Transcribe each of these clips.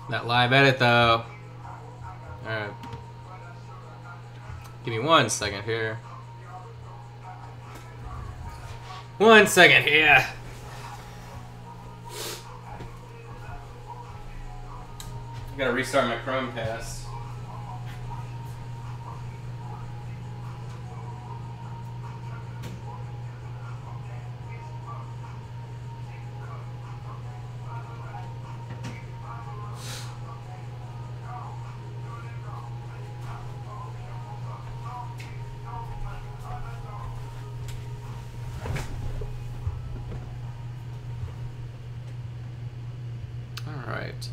That live edit though. Alright. Give me 1 second here. 1 second here. I gotta restart my Chromecast. Alright.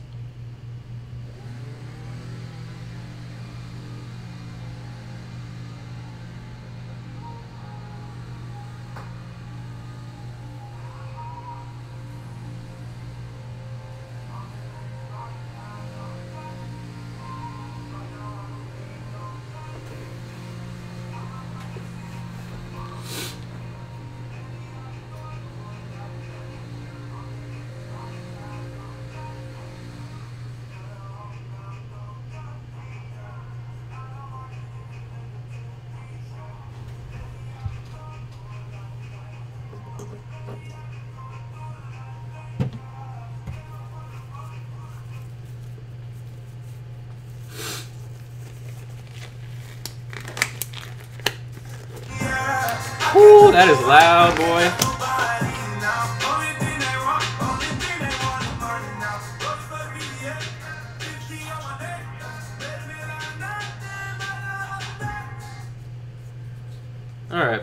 Ooh, that is loud, boy. All right.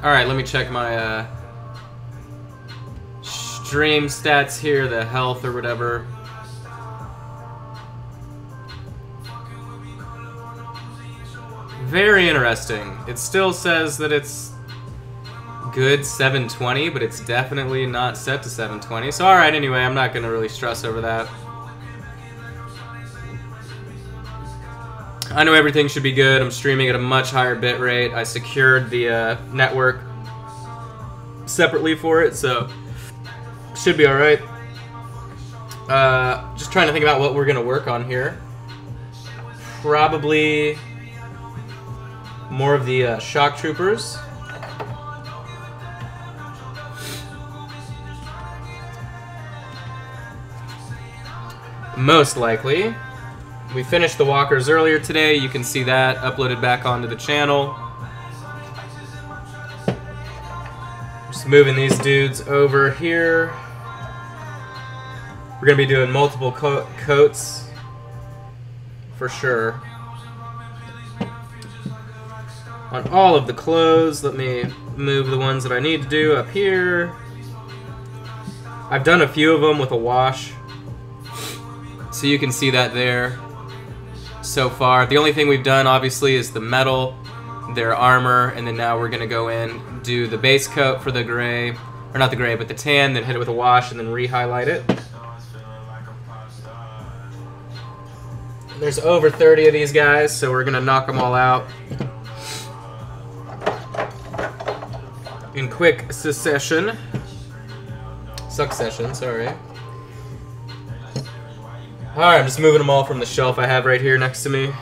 All right, let me check my stream stats here, the health or whatever. Very interesting. It still says that it's good 720, but it's definitely not set to 720. So all right, anyway, I'm not gonna really stress over that. I know everything should be good. I'm streaming at a much higher bit rate. I secured the network separately for it, so should be all right. Just trying to think about what we're gonna work on here. Probably more of the shock troopers. Most likely. We finished the walkers earlier today. You can see that uploaded back onto the channel. Just moving these dudes over here. We're gonna be doing multiple coats for sure. On all of the clothes, let me move the ones that I need to do up here. I've done a few of them with a wash, so you can see that there. So far, the only thing we've done obviously is the metal, their armor, and then now we're gonna go in, do the base coat for the gray, or not the gray, but the tan, then hit it with a wash and then re-highlight it. There's over 30 of these guys, so we're gonna knock them all out in quick succession, sorry. Alright, I'm just moving them all from the shelf I have right here next to me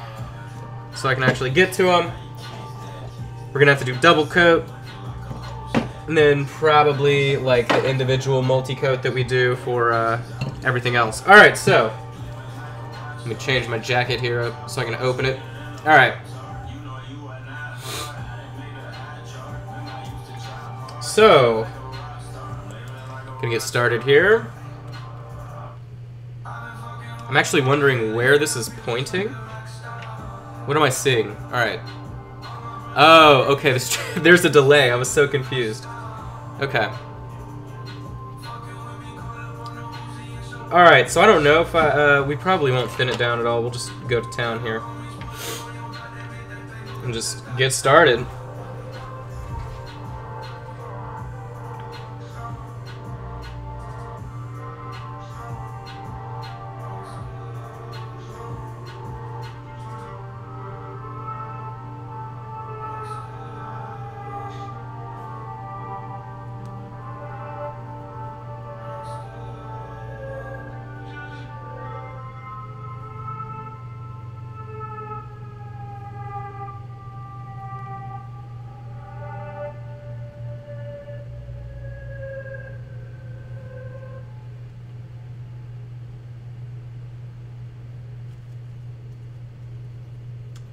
so I can actually get to them. We're gonna have to do double coat and then probably like the individual multi-coat that we do for everything else. Alright, so let me change my jacket here up so I can open it. Alright. So, gonna get started here. I'm actually wondering where this is pointing. What am I seeing? Alright. Oh, okay, there's a delay. I was so confused. Okay. Alright, so I don't know if we probably won't thin it down at all. We'll just go to town here. And just get started.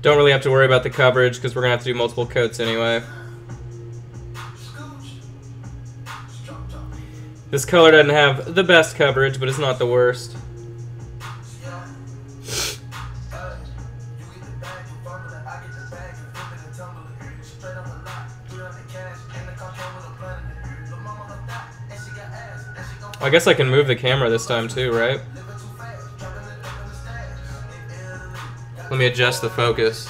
Don't really have to worry about the coverage because we're going to have to do multiple coats anyway. This color doesn't have the best coverage, but it's not the worst. I guess I can move the camera this time too, right? Let me adjust the focus.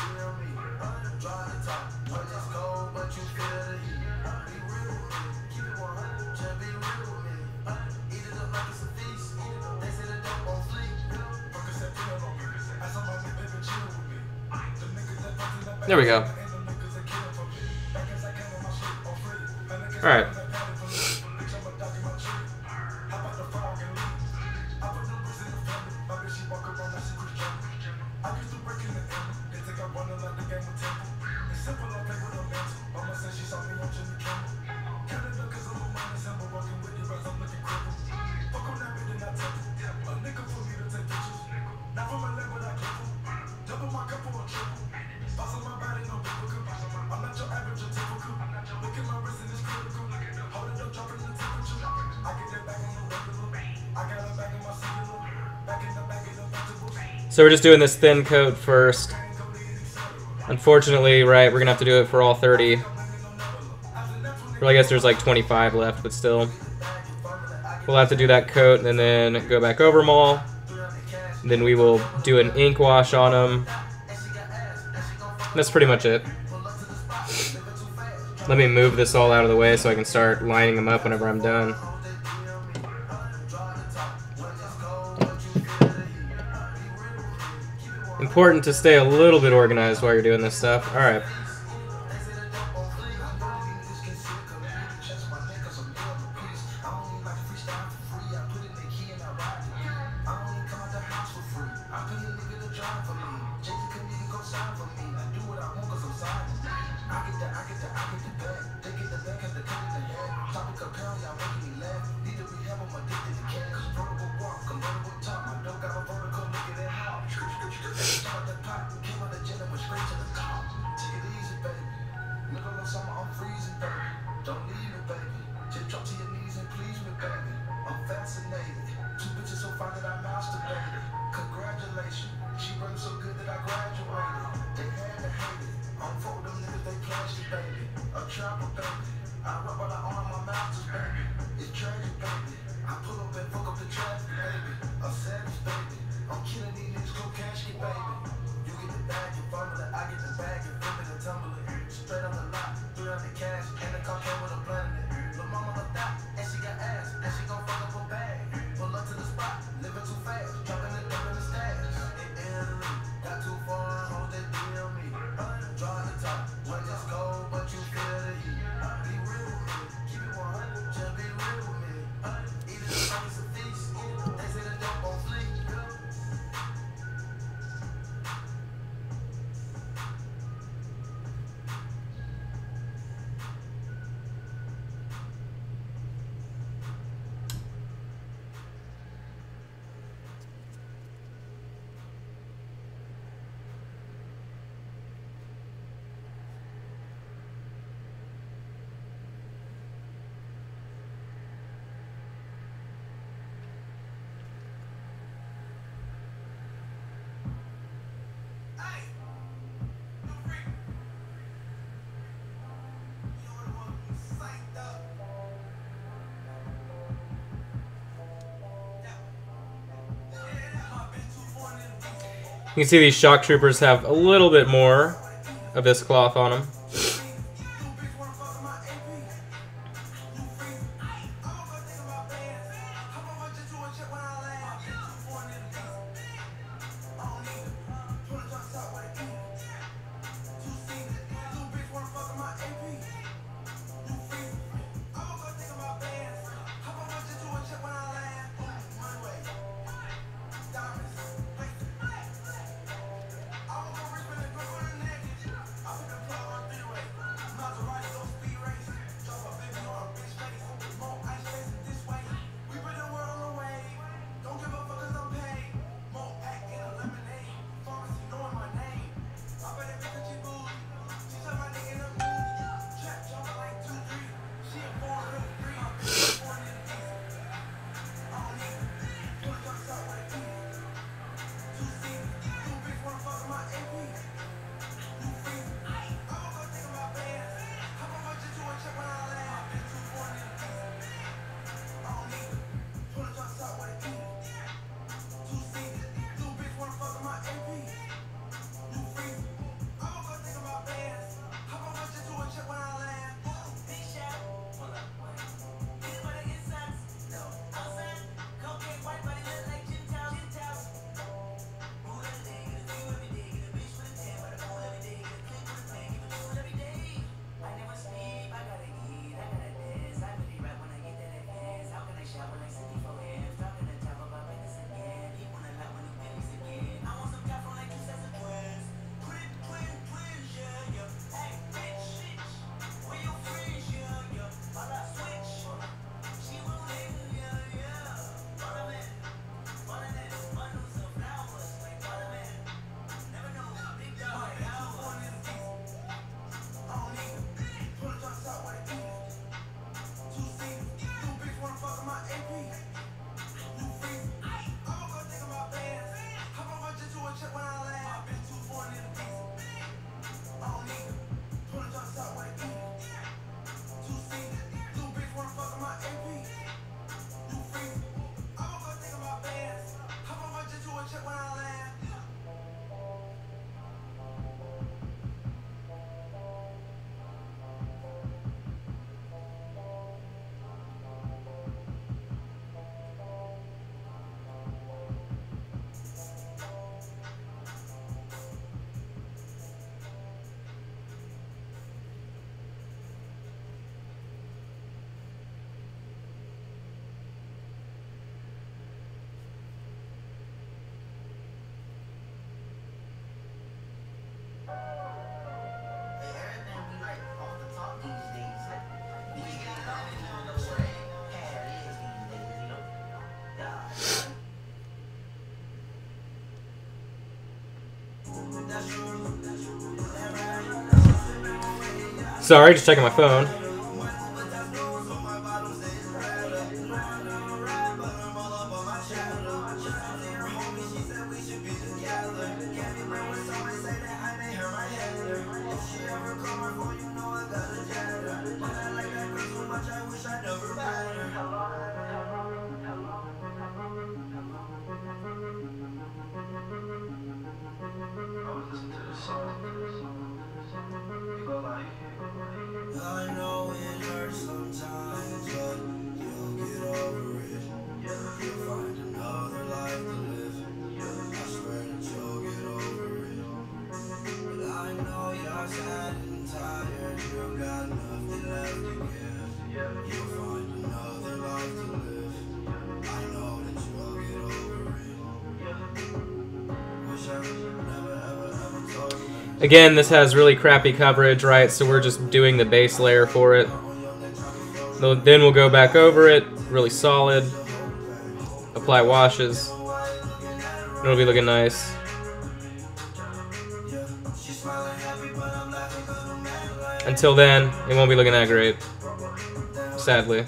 There we go. Alright. So we're just doing this thin coat first. Unfortunately, right, we're gonna have to do it for all 30. Well, I guess there's like 25 left, but still. We'll have to do that coat and then go back over them all. And then we will do an ink wash on them. That's pretty much it. Let me move this all out of the way so I can start lining them up whenever I'm done. Important to stay a little bit organized while you're doing this stuff. Alright. You can see these shock troopers have a little bit more of this cloth on them. Sorry, just checking my phone. I know it hurts sometimes, but you'll get over it. You'll find another life to live. I swear that you'll get over it. But I know you're sad and tired. You got nothing left to give. You'll find another life to live. I know that you'll get over it. Wish I never ever told you. Again, this has really crappy coverage, right? So we're just doing the base layer for it. Then we'll go back over it, really solid. Apply washes. It'll be looking nice. Until then, it won't be looking that great, sadly.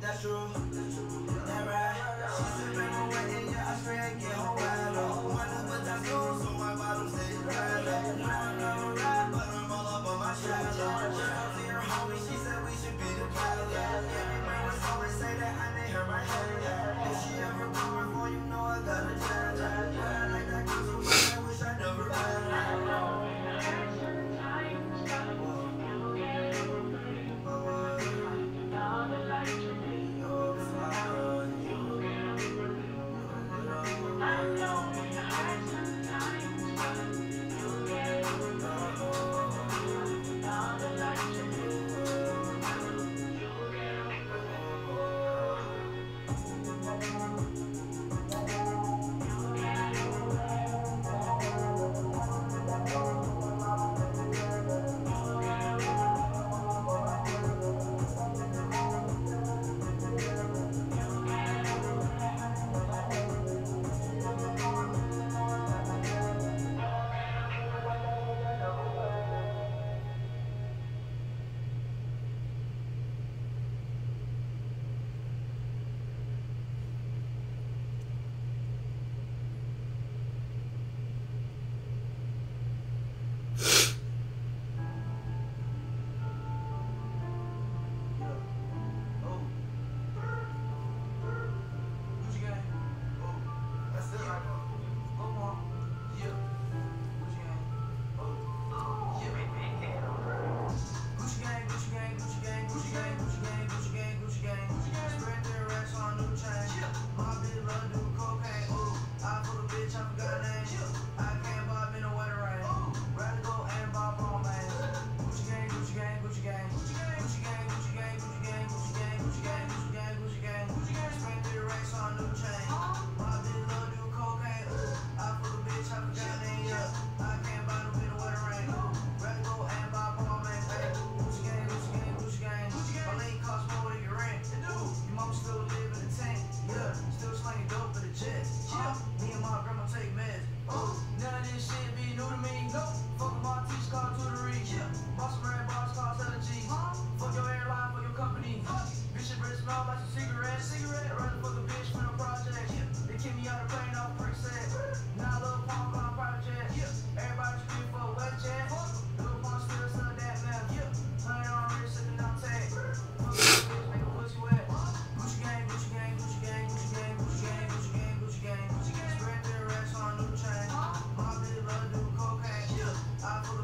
That's true. That right. She's been away, yeah, I swear I get her well. My number that's low, so my bottom stays red. No, I never rap, but I'm all up on my chest. She comes to your homie, she said we should be together. Everybody was always say that I made her my head. If she ever come for you know I got a chance. I like that girl so much, I wish I never met.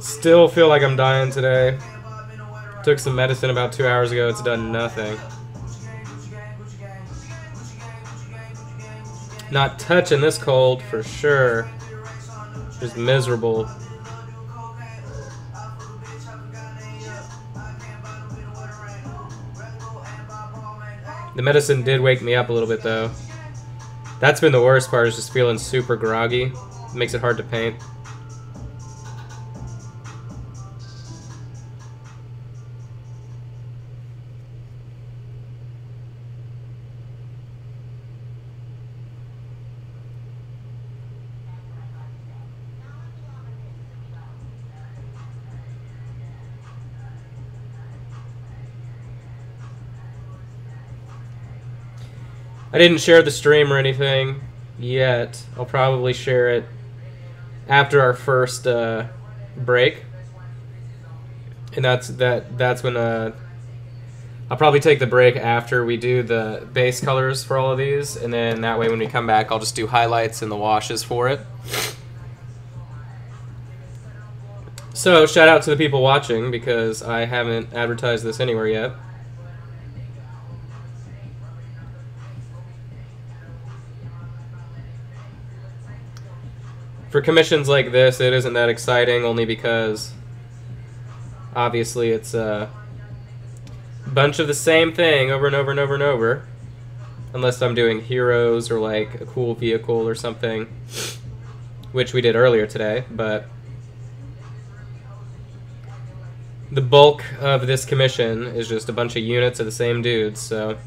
Still feel like I'm dying today. Took some medicine about 2 hours ago. It's done nothing. Not touching this cold for sure. Just miserable. The medicine did wake me up a little bit though. That's been the worst part, is just feeling super groggy. It makes it hard to paint. I didn't share the stream or anything yet. I'll probably share it after our first break, and that's when I'll probably take the break after we do the base colors for all of these, and then that way when we come back I'll just do highlights and the washes for it. So shout out to the people watching, because I haven't advertised this anywhere yet. For commissions like this, it isn't that exciting, only because obviously it's a bunch of the same thing over and over and over and over, unless I'm doing heroes or like a cool vehicle or something, which we did earlier today. But the bulk of this commission is just a bunch of units of the same dudes, so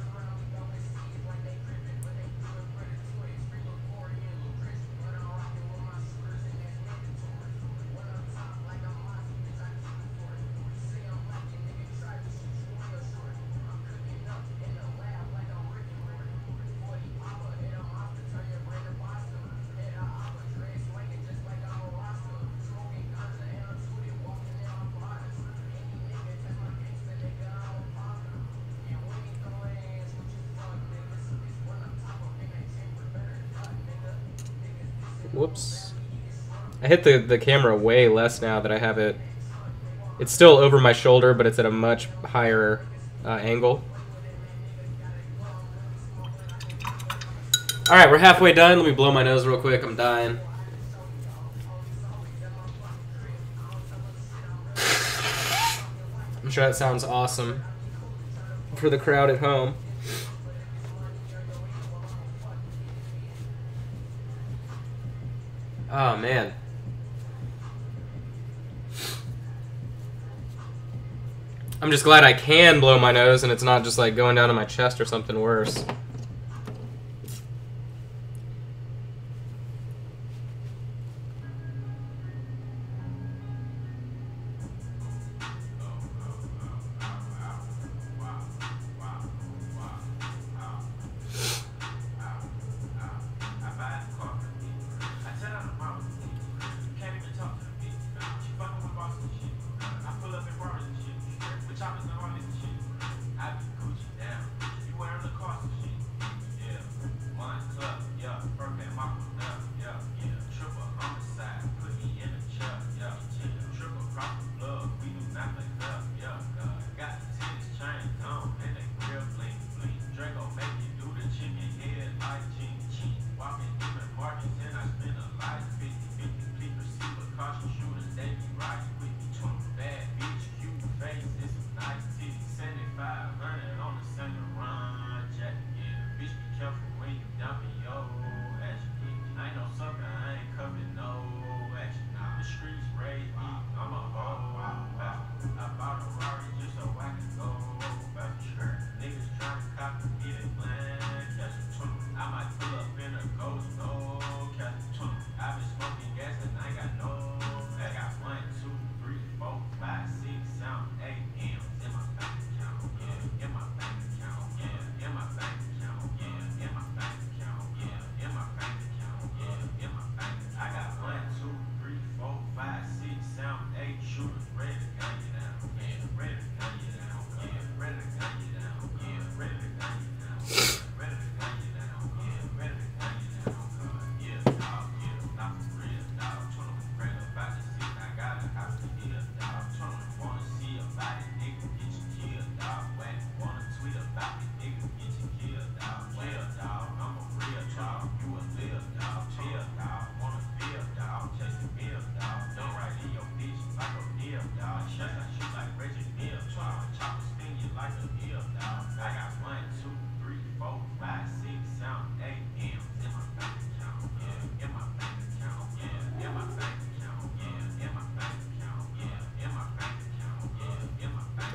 whoops. I hit the camera way less now that I have it. It's still over my shoulder, but it's at a much higher angle. Alright, we're halfway done. Let me blow my nose real quick. I'm dying. I'm sure that sounds awesome for the crowd at home. Oh, man. I'm just glad I can blow my nose and it's not just like going down to my chest or something worse.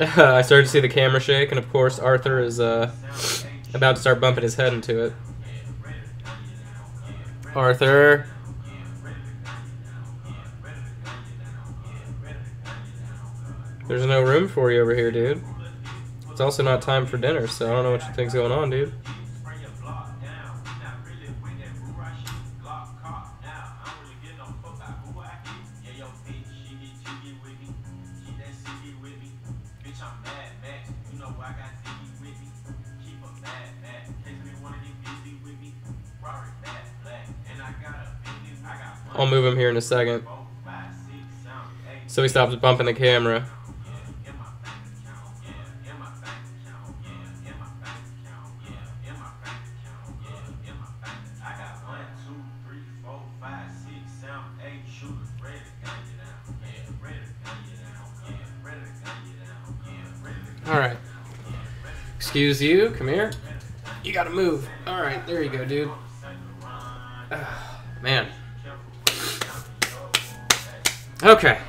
I started to see the camera shake, and of course Arthur is about to start bumping his head into it. Arthur. There's no room for you over here, dude. It's also not time for dinner, so I don't know what you think's going on, dude. I'll move him here in a second. So he stops bumping the camera. Alright. Excuse you, come here. You gotta move. Alright, there you go, dude. Man. Okay.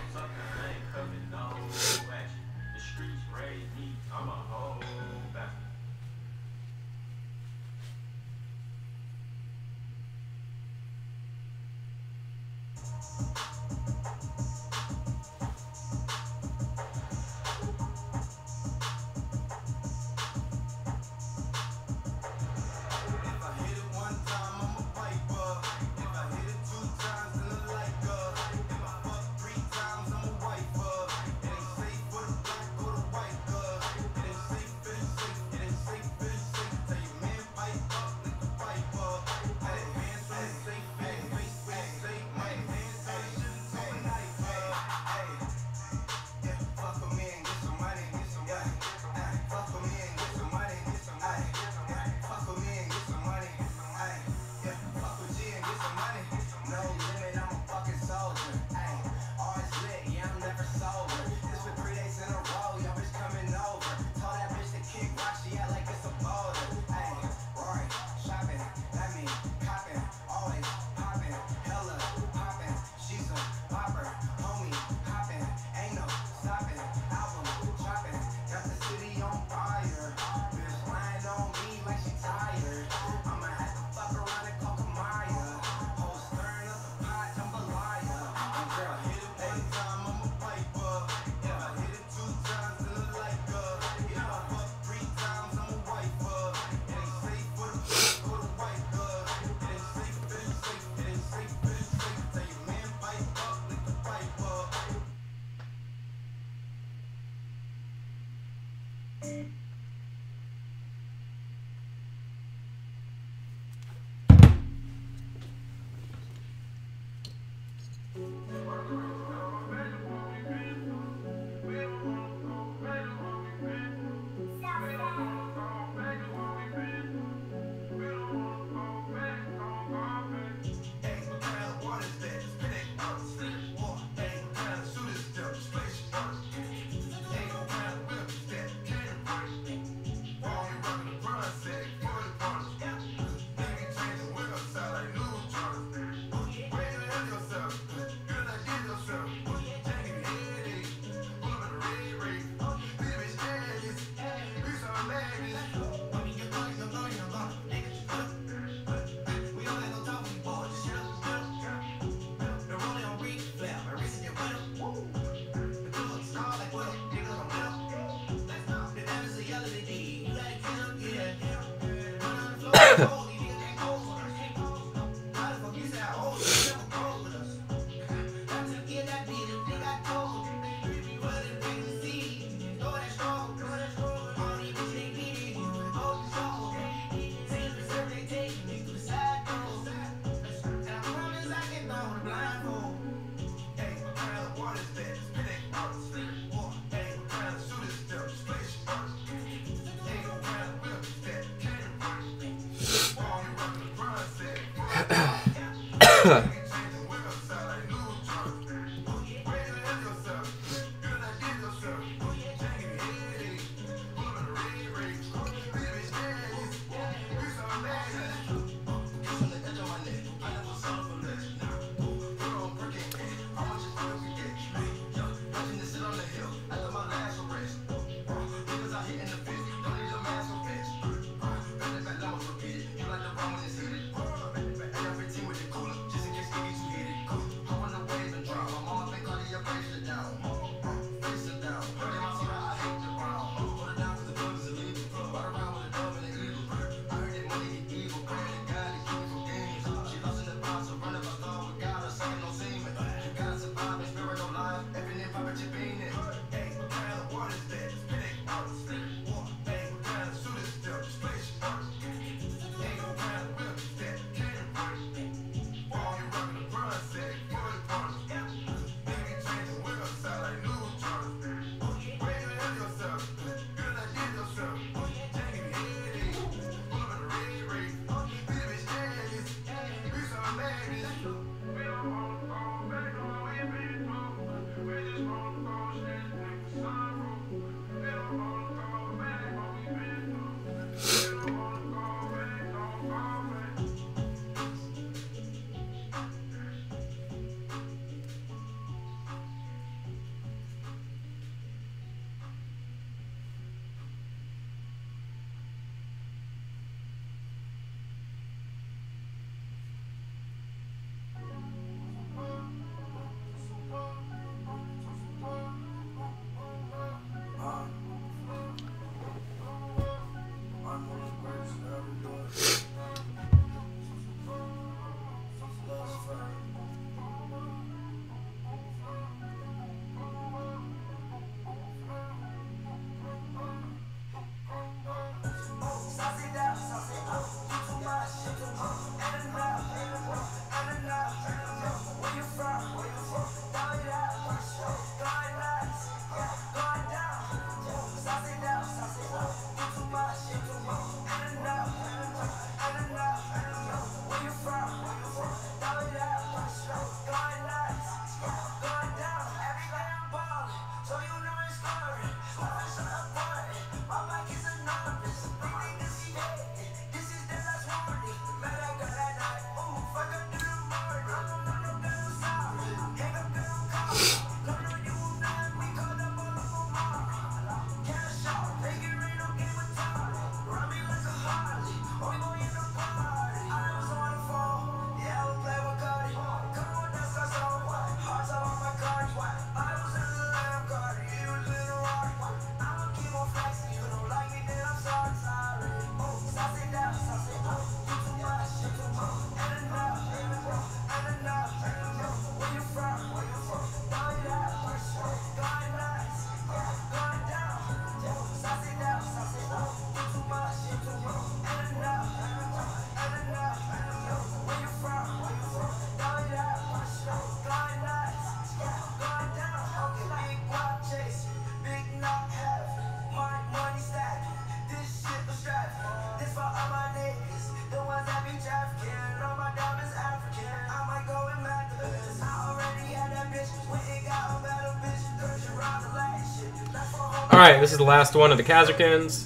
Alright, this is the last one of the Kazakins.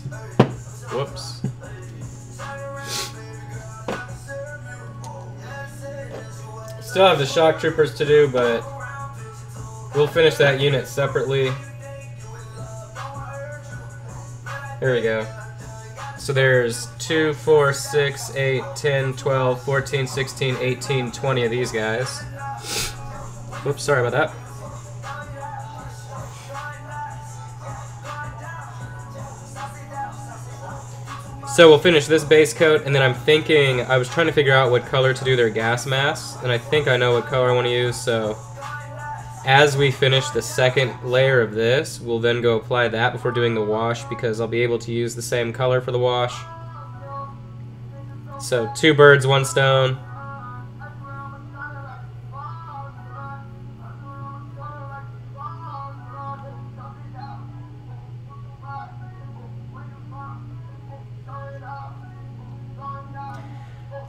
Whoops. Still have the shock troopers to do, but we'll finish that unit separately. Here we go. So there's 2, 4, 6, 8, 10, 12, 14, 16, 18, 20 of these guys. Whoops, sorry about that. So we'll finish this base coat, and then I'm thinking, I was trying to figure out what color to do their gas masks, and I think I know what color I want to use, so as we finish the second layer of this, we'll then go apply that before doing the wash, because I'll be able to use the same color for the wash. So 2 birds, 1 stone.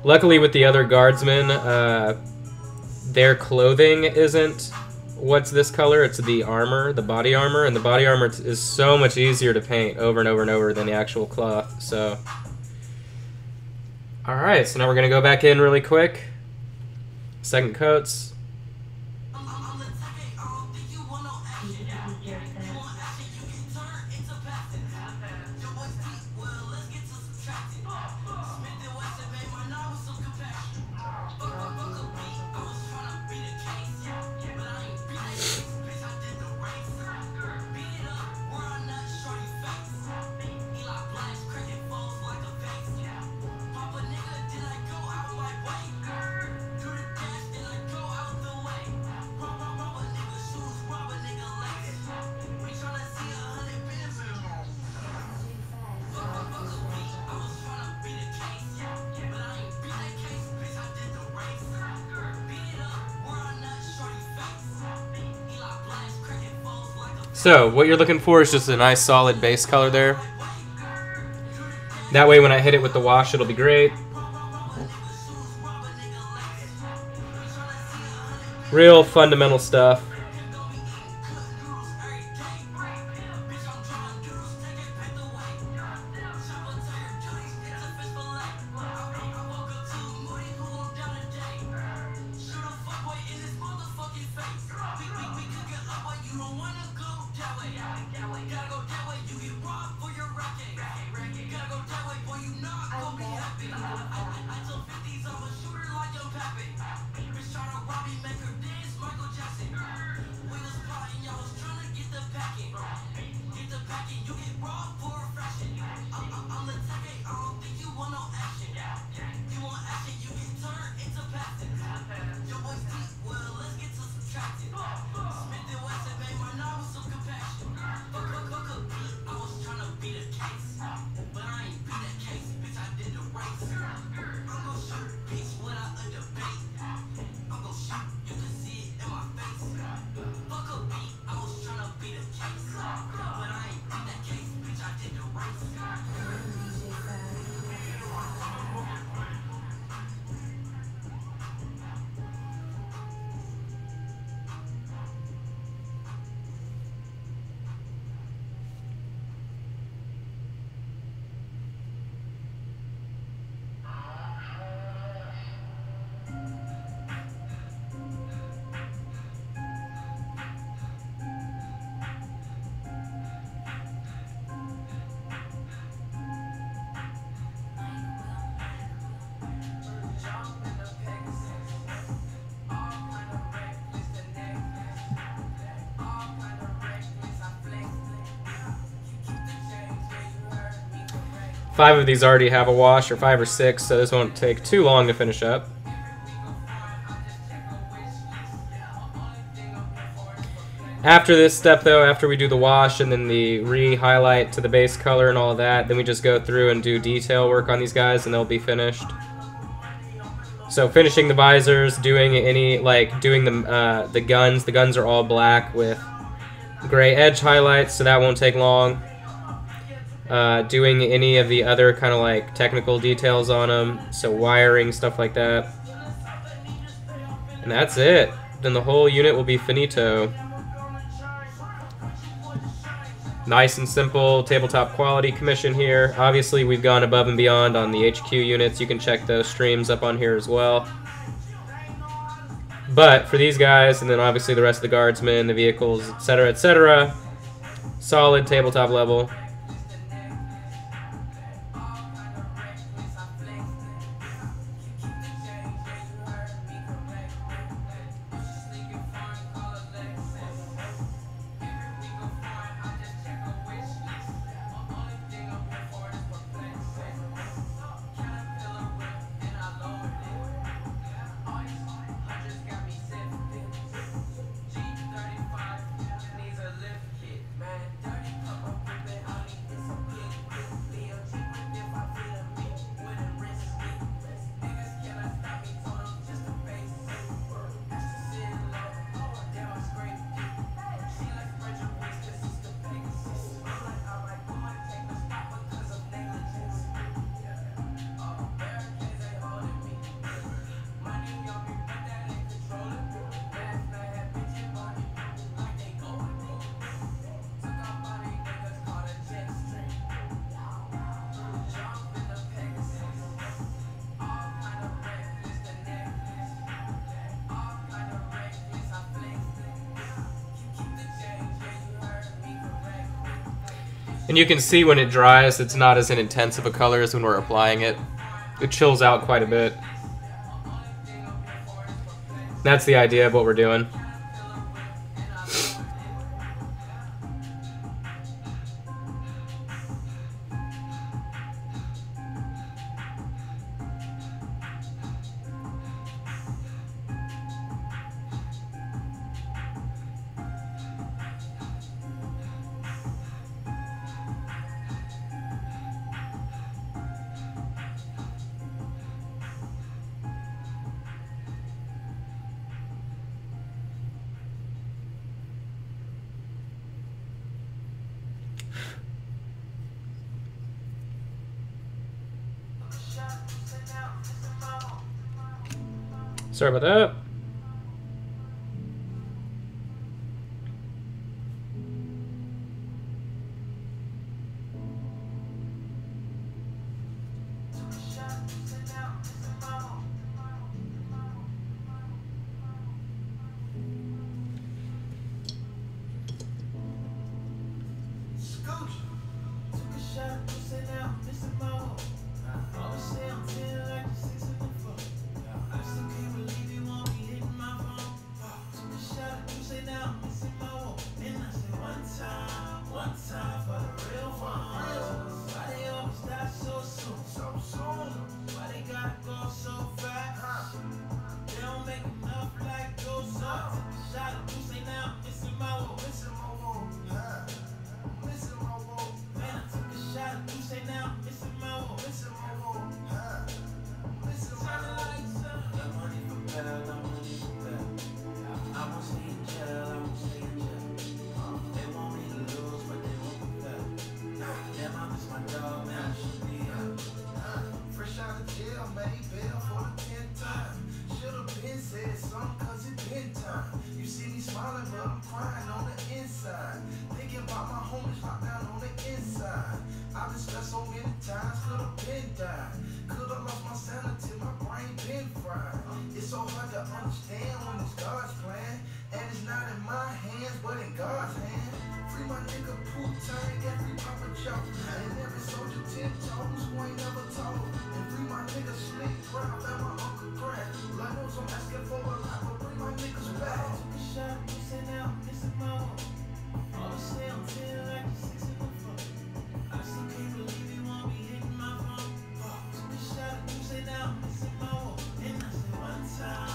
Luckily with the other guardsmen, their clothing isn't what's this color, it's the armor, the body armor, and the body armor is so much easier to paint over and over and over than the actual cloth, so. Alright, so now we're gonna go back in really quick. Second coats. So, what you're looking for is just a nice solid base color there. That way when I hit it with the wash, it'll be great. Real fundamental stuff. Five of these already have a wash, or 5 or 6, so this won't take too long to finish up. After this step though, after we do the wash and then the re-highlight to the base color and all of that, then we just go through and do detail work on these guys and they'll be finished. So finishing the visors, doing any, like doing the guns are all black with gray edge highlights, so that won't take long. Doing any of the other kind of like technical details on them, so wiring, stuff like that. And that's it. Then the whole unit will be finito. Nice and simple tabletop quality commission here. Obviously, we've gone above and beyond on the HQ units. You can check those streams up on here as well. But for these guys, and then obviously the rest of the guardsmen, the vehicles, etc., solid tabletop level. And you can see when it dries, it's not as intense of a color as when we're applying it. It chills out quite a bit. That's the idea of what we're doing. Sorry about that.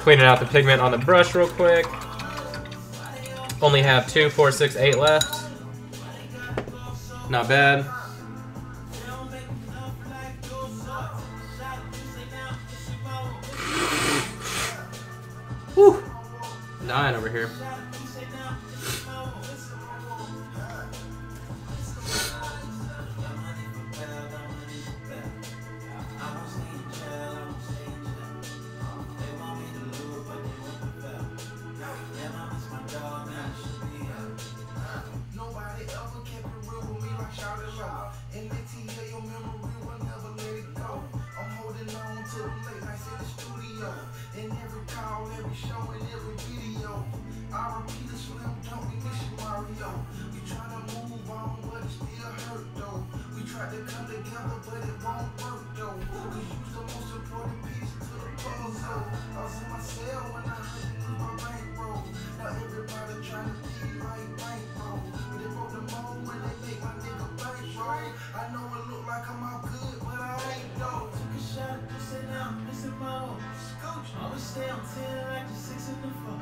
Cleaning out the pigment on the brush real quick. Only have 2, 4, 6, 8 left. Not bad. Whew. Dying over here. together, but it won't work though. Cause you's the most important piece to the puzzle. I was in my cell when I heard you lose my bankroll. Now everybody trying to be like bankroll. But they broke the mold when they make my nigga bankroll. I know it look like I'm out good, but I ain't though. Took a shot at this and now I'm missing my own. Scooch, always stay on 10 like the 6 in the 4.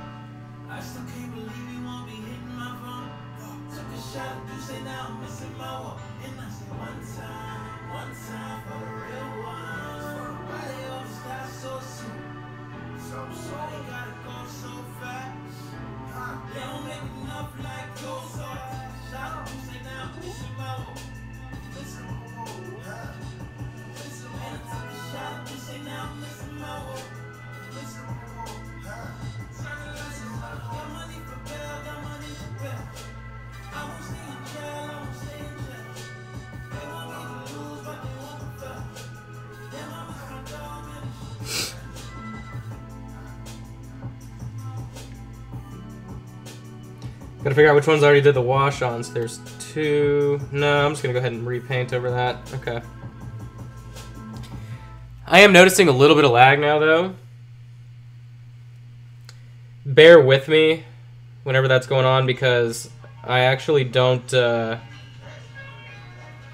I still can't believe you won't be hitting my phone. Took a shot at this and now I'm missing my walk. And I said one time for the real ones. For the body of the style so soon. So they gotta go so fast. They don't make enough like yours. Shot at this and now I'm missing my walk. Listen, and I took a shot at this and now I'm missing my walk. Listen, got money for bail, got money for bail. I won't stay in jail, I won't stay in jail. They want me to lose, but they won't prevail. Damn, I miss my dog, man. Gotta figure out which ones I already did the wash on. So there's 2. No, I'm just gonna go ahead and repaint over that. Okay. I am noticing a little bit of lag now, though. Bear with me whenever that's going on because I actually don't. I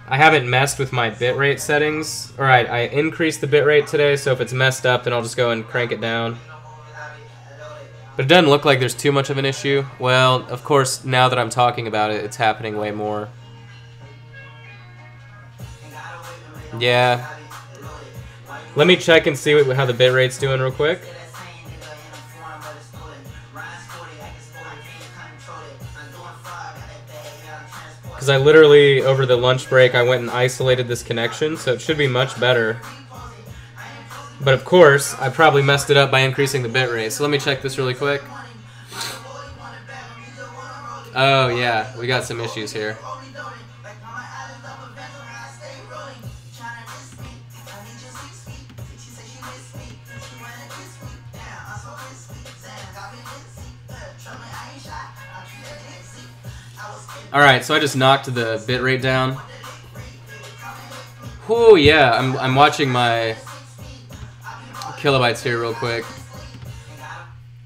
haven't messed with my bitrate settings. All right, I increased the bitrate today, so if it's messed up, then I'll just go and crank it down. But it doesn't look like there's too much of an issue. Well, of course, now that I'm talking about it, it's happening way more. Yeah. Let me check and see how the bitrate's doing real quick. Because I literally, over the lunch break, I went and isolated this connection, so it should be much better. But of course, I probably messed it up by increasing the bitrate. So let me check this really quick. Oh yeah, we got some issues here. Alright, so I just knocked the bitrate down. Oh yeah, I'm watching my kilobytes here real quick.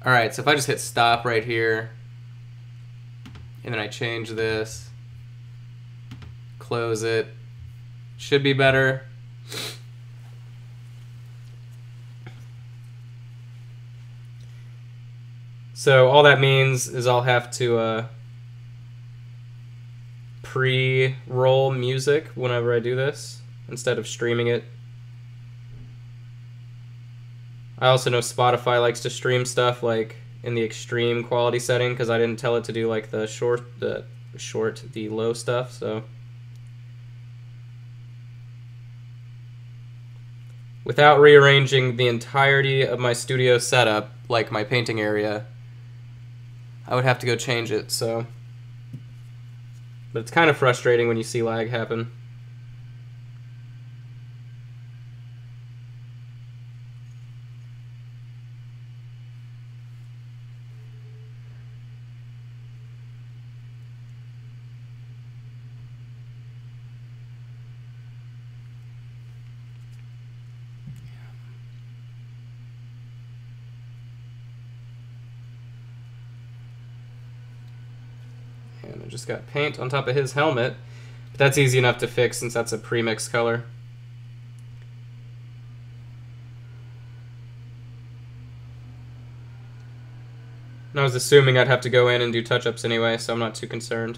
Alright, so if I just hit stop right here, and then I change this, close it, should be better. So all that means is I'll have to pre-roll music whenever I do this instead of streaming it. I also know Spotify likes to stream stuff like in the extreme quality setting because I didn't tell it to do like the low stuff, so without rearranging the entirety of my studio setup, like my painting area, I would have to go change it, so. But it's kind of frustrating when you see lag happen. And I just got paint on top of his helmet. But that's easy enough to fix since that's a pre-mixed color. And I was assuming I'd have to go in and do touch-ups anyway, so I'm not too concerned.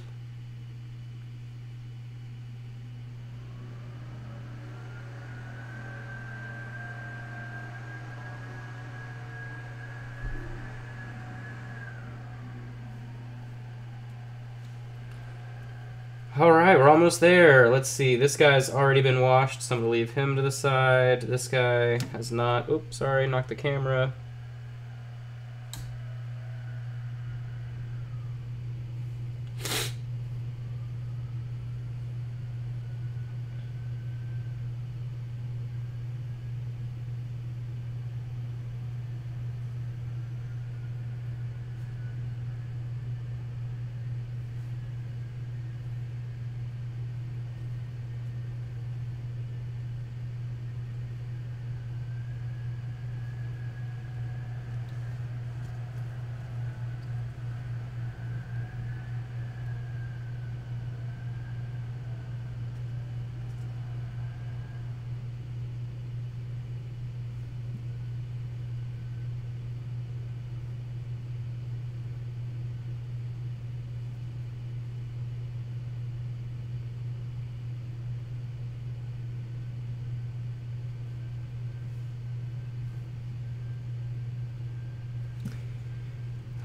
Alright, we're almost there. Let's see. This guy's already been washed, so I'm going to leave him to the side. This guy has not. Oops, sorry, knocked the camera.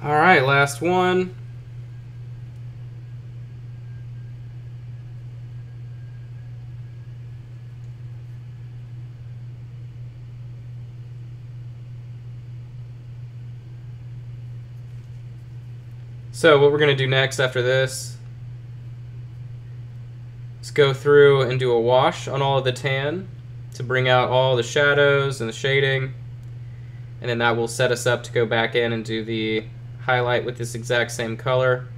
All right, last one. So what we're going to do next after this is go through and do a wash on all of the tan to bring out all the shadows and the shading. And then that will set us up to go back in and do the highlight with this exact same color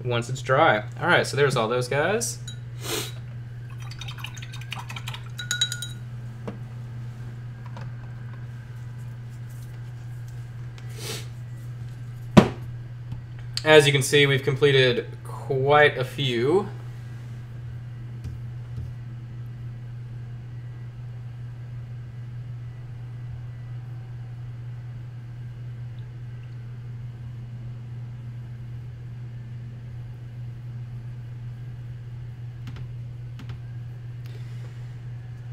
once it's dry. All right, so there's all those guys. As you can see, we've completed quite a few.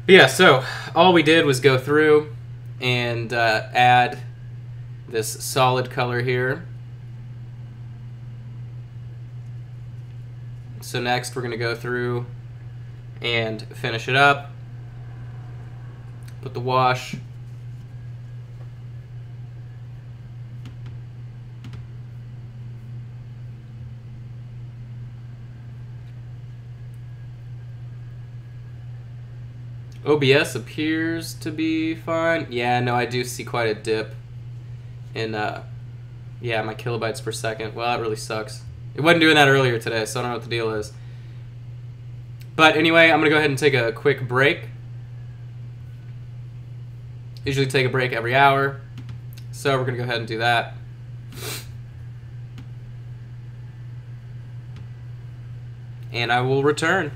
But yeah, so all we did was go through and add this solid color here. So next we're going to go through and finish it up. Put the wash. OBS appears to be fine. Yeah, no, I do see quite a dip in yeah, my kilobytes per second. Well, that really sucks. It wasn't doing that earlier today, so I don't know what the deal is. But anyway, I'm going to go ahead and take a quick break. Usually take a break every hour, so we're going to go ahead and do that. And I will return.